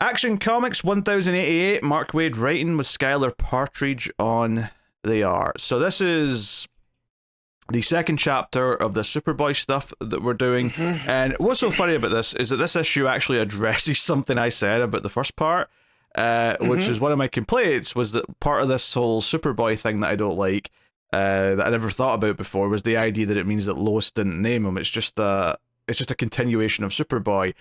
Action Comics 1088, Mark Waid writing with SKYLAR Partridge on the art. So this is the second chapter of the Superboy stuff that we're doing. And what's so funny about this is that this issue actually addresses something I said about the first part, which is one of my complaints, was that part of this whole Superboy thing that I don't like, that I never thought about before, was the idea that it means that Lois didn't name him. It's just a continuation of Superboy.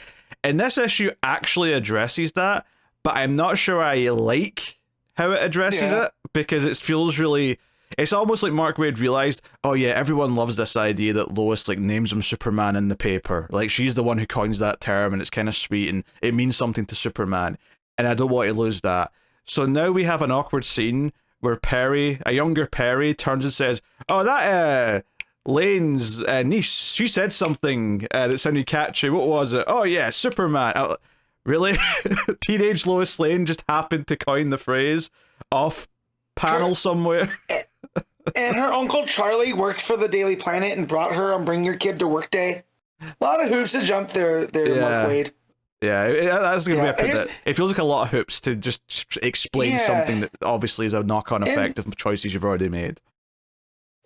And this issue actually addresses that, but I'm not sure I like how it addresses it, because it feels really... It's almost like Mark Waid realized, oh yeah, everyone loves this idea that Lois like names him Superman in the paper. Like, she's the one who coins that term, and it's kind of sweet, and it means something to Superman. And I don't want to lose that. So now we have an awkward scene where Perry, a younger Perry, turns and says, oh, that Lane's niece, she said something that sounded catchy. What was it? Oh yeah, Superman. Really? Teenage Lois Lane just happened to coin the phrase off panel somewhere. And her uncle Charlie worked for the Daily Planet and brought her on Bring Your Kid to Work Day. A lot of hoops to jump there, Mark Waid. Yeah, that's going to be it feels like a lot of hoops to just explain something that obviously is a knock-on effect of choices you've already made.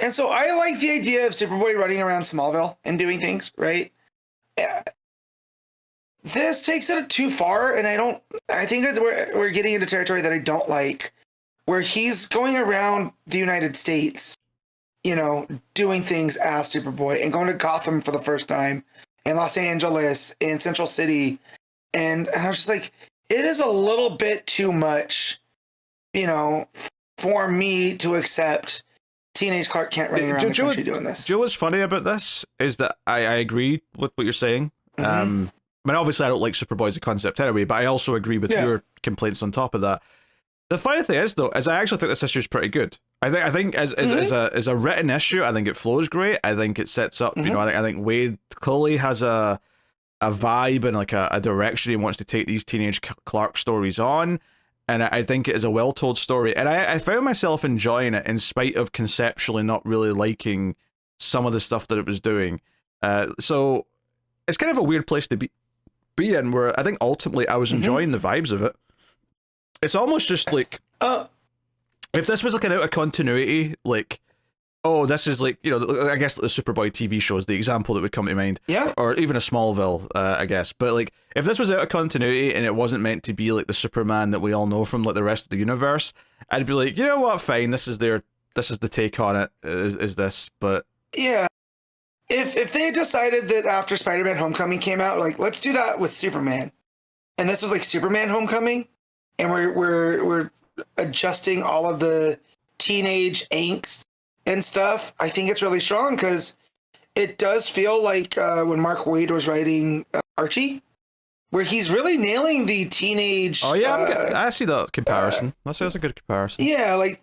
And so I like the idea of Superboy running around Smallville and doing things, right? This takes it too far, and I think that we're getting into territory that I don't like, where he's going around the United States, you know, doing things as Superboy, and going to Gotham for the first time, and Los Angeles, and Central City, and I was just like, it is a little bit too much, you know, for me to accept teenage Clark Kent running around the country doing this. Do you know what's funny about this is that I agree with what you're saying. I mean, obviously I don't like Superboy as a concept anyway, but I also agree with your complaints on top of that. The funny thing is, though, is I actually think this issue is pretty good. I think as a written issue, I think it flows great. I think it sets up, you know, I think Waid clearly has a vibe and like a direction he wants to take these teenage Clark stories on. And I think it is a well-told story. And I found myself enjoying it in spite of conceptually not really liking some of the stuff that it was doing. So it's kind of a weird place to be in, where I think ultimately I was enjoying the vibes of it. It's almost just like, if this was like an out of continuity, like, oh, this is like, you know, I guess the Superboy TV show is the example that would come to mind. Yeah. Or even a Smallville, I guess. But like, if this was out of continuity and it wasn't meant to be like the Superman that we all know from like the rest of the universe, I'd be like, you know what, fine, this is the take on it, is this, but... Yeah. If they had decided that after Spider-Man Homecoming came out, like, let's do that with Superman, and this was like Superman Homecoming, and we're adjusting all of the teenage angst and stuff, I think it's really strong, because it does feel like when Mark Waid was writing Archie, where he's really nailing the teenage... Oh yeah, I see that comparison. That's a good comparison. Yeah, like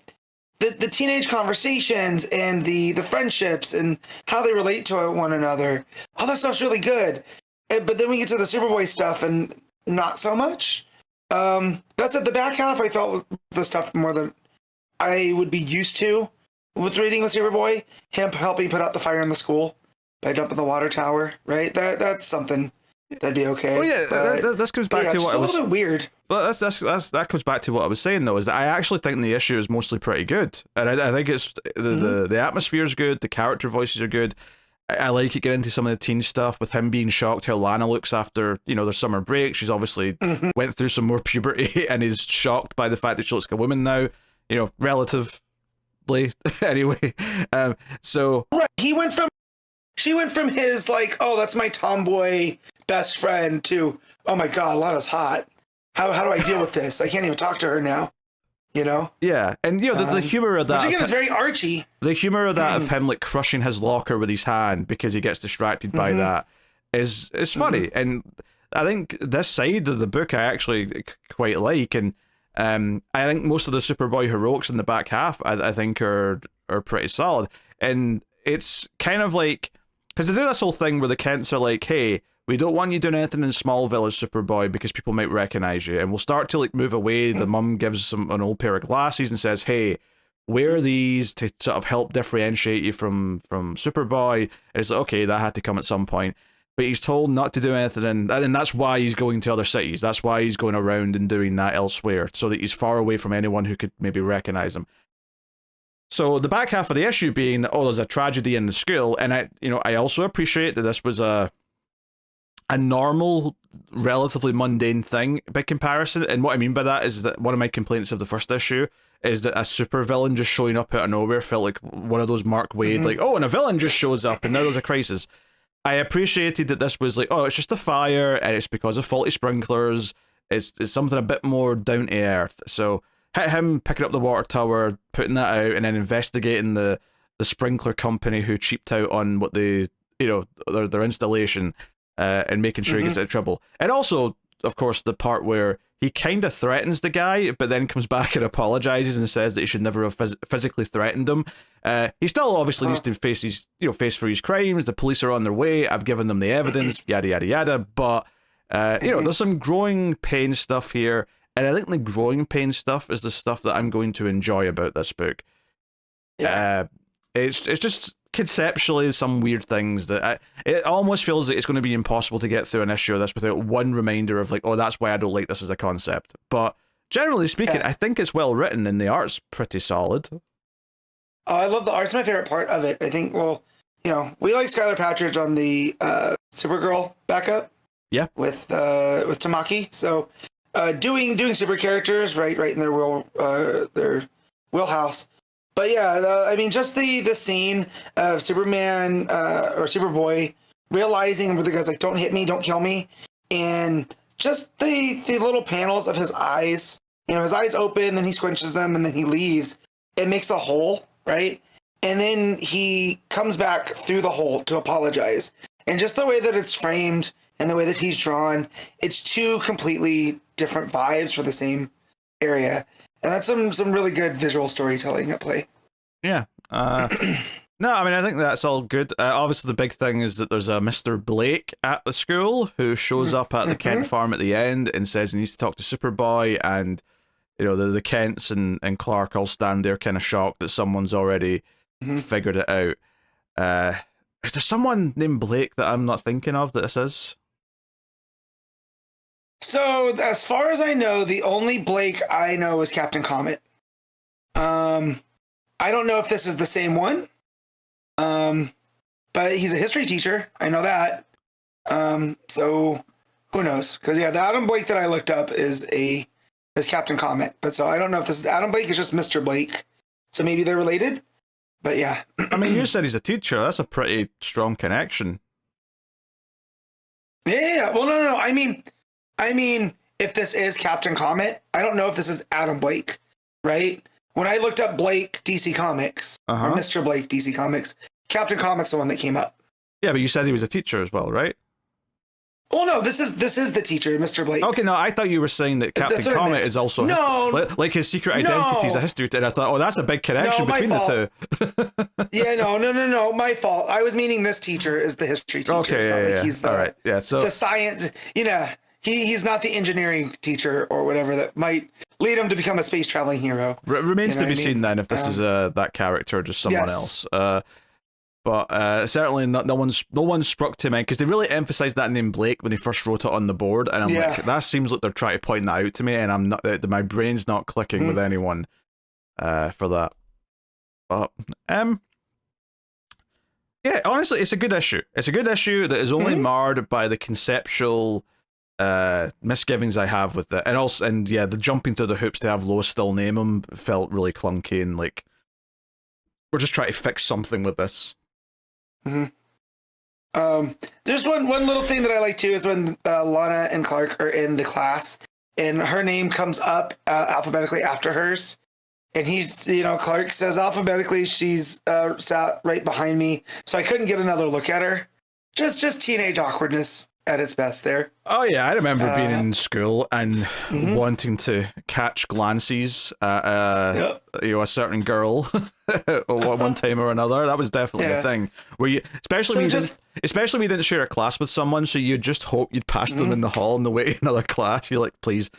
the teenage conversations and the friendships and how they relate to one another. All that stuff's really good. But then we get to the Superboy stuff and not so much. That's at the back half, I felt the stuff more than I would be used to with reading with Superboy. Him helping put out the fire in the school by jumping the water tower, right? That's something that'd be okay. Oh yeah, this comes back to what I was... a little bit weird. Well, that comes back to what I was saying, though, is that I actually think the issue is mostly pretty good, and I think it's the atmosphere is good, the character voices are good. I like it getting into some of the teen stuff with him being shocked how Lana looks after, you know, their summer break. She's obviously went through some more puberty and is shocked by the fact that she looks like a woman now, you know, relatively anyway. So right, she went from his like, oh, that's my tomboy best friend, to, oh my god, Lana's hot. How do I deal with this? I can't even talk to her now. You know? Yeah, and you know the humor of that. Which again is very Archie. The humor of that of him like crushing his locker with his hand because he gets distracted by that is funny, and I think this side of the book I actually quite like, and I think most of the Superboy heroics in the back half I think are pretty solid, and it's kind of like, because they do this whole thing where the Kents are like, hey, we don't want you doing anything in Smallville as Superboy because people might recognize you, and we'll start to like move away. The mum gives him an old pair of glasses and says, hey, wear these to sort of help differentiate you from Superboy. And it's like, okay, that had to come at some point. but he's told not to do anything, and that's why he's going to other cities. That's why he's going around and doing that elsewhere, so that he's far away from anyone who could maybe recognize him. So the back half of the issue being, oh, there's a tragedy in the school, and I also appreciate that this was a normal, relatively mundane thing by comparison. And what I mean by that is that one of my complaints of the first issue is that a supervillain just showing up out of nowhere felt like one of those Mark Waid, like, oh, and a villain just shows up and now there's a crisis. I appreciated that this was like, oh, it's just a fire and it's because of faulty sprinklers. It's something a bit more down to earth. So him picking up the water tower, putting that out, and then investigating the sprinkler company who cheaped out on what they, their installation, and making sure he gets out of trouble. And also, of course, the part where he kind of threatens the guy, but then comes back and apologizes and says that he should never have physically threatened him. He still obviously needs to face for his crimes. The police are on their way. I've given them the evidence, yada yada yada. But there's some growing pain stuff here, and I think the growing pain stuff is the stuff that I'm going to enjoy about this book. Yeah. It's just conceptually some weird things that it almost feels like it's going to be impossible to get through an issue of this without one reminder of like, oh, that's why I don't like this as a concept. But generally speaking, I think it's well written and the art's pretty solid. Oh, I love the art's my favorite part of it. I think, we like SKYLAR Partridge on the Supergirl backup. Yeah. With Tamaki. So doing super characters right in their wheelhouse. But yeah, just the scene of Superman or Superboy realizing where the guy's like, don't hit me, don't kill me. And just the little panels of his eyes, his eyes open, then he squinches them, and then he leaves. It makes a hole, right? And then he comes back through the hole to apologize. And just the way that it's framed and the way that he's drawn, it's two completely different vibes for the same area. And that's some really good visual storytelling at play. Yeah. No, I think that's all good. Obviously, the big thing is that there's a Mr. Blake at the school who shows up at the Kent farm at the end and says he needs to talk to Superboy, and the Kents and Clark all stand there kind of shocked that someone's already figured it out. Is there someone named Blake that I'm not thinking of that this is? So, as far as I know, the only Blake I know is Captain Comet. I don't know if this is the same one. But he's a history teacher. I know that. So who knows? Because the Adam Blake that I looked up is Captain Comet. But so I don't know if this is Adam Blake. It's just Mr. Blake. So maybe they're related. But yeah. You said he's a teacher. That's a pretty strong connection. Yeah. Well, no. I mean, if this is Captain Comet, I don't know if this is Adam Blake, right? When I looked up Blake DC Comics, or Mr. Blake DC Comics, Captain Comet's the one that came up. Yeah, but you said he was a teacher as well, right? Well, no, this is the teacher, Mr. Blake. Okay, no, I thought you were saying that Captain Comet is also like his secret identity is a history. And I thought, oh, that's a big connection between the two. Yeah, no, my fault. I was meaning this teacher is the history teacher. Okay, yeah. He's all right. Yeah, so the science, He's not the engineering teacher or whatever that might lead him to become a space traveling hero. Remains to be seen then if this is that character or just someone else. But certainly no one's struck to mind, because they really emphasized that name Blake when they first wrote it on the board, and I'm like, that seems like they're trying to point that out to me, and I'm not. My brain's not clicking with anyone for that. But yeah, honestly, it's a good issue. It's a good issue that is only marred by the conceptual misgivings I have with it, and the jumping through the hoops to have Lois still name him felt really clunky, and like we're just trying to fix something with this. There's one little thing that I like too is when Lana and Clark are in the class and her name comes up alphabetically after hers, and he's Clark says alphabetically she's sat right behind me, so I couldn't get another look at her. Just teenage awkwardness at its best there. Oh yeah, I remember being in school and wanting to catch glances at a certain girl one time or another. That was definitely a thing. Where you, especially when you didn't share a class with someone, so you just hope you'd pass them in the hall on the way to another class. You're like, please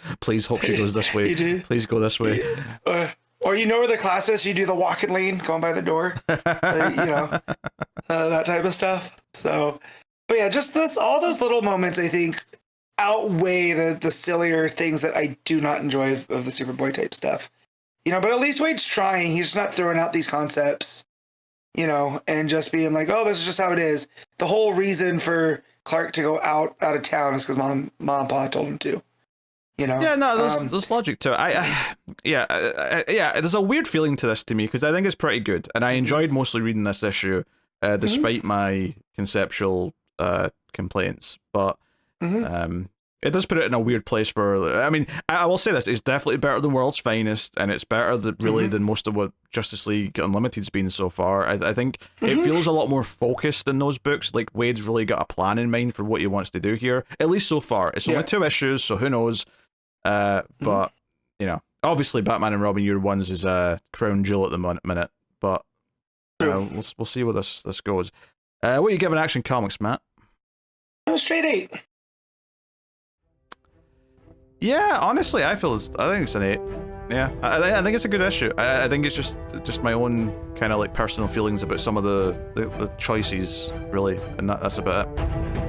hope she goes this way. Please go this way. Or where the class is, you do the walking lane going by the door. That type of stuff. So But yeah, just all those little moments I think outweigh the sillier things that I do not enjoy of the Superboy type stuff. You know, but at least Wade's trying. He's just not throwing out these concepts, you know, and just being like, oh, this is just how it is. The whole reason for Clark to go out of town is because mom and pa told him to. You know? Yeah, no, there's logic to it. Yeah, there's a weird feeling to this to me because I think it's pretty good, and I enjoyed mostly reading this issue, despite my conceptual complaints. But it does put it in a weird place where, I mean, I will say this: it's definitely better than World's Finest, and it's better than most of what Justice League Unlimited's been so far. I think it feels a lot more focused in those books. Like Wade's really got a plan in mind for what he wants to do here, at least so far. It's only 2 issues, so who knows? But you know, obviously, Batman and Robin Year Ones is a crown jewel at the minute. But we'll see where this goes. What are you giving Action Comics, Matt? Straight 8. Yeah, honestly, I think it's an 8. Yeah, I think it's a good issue. I think it's just my own kind of like personal feelings about some of the choices, really, and that's about it.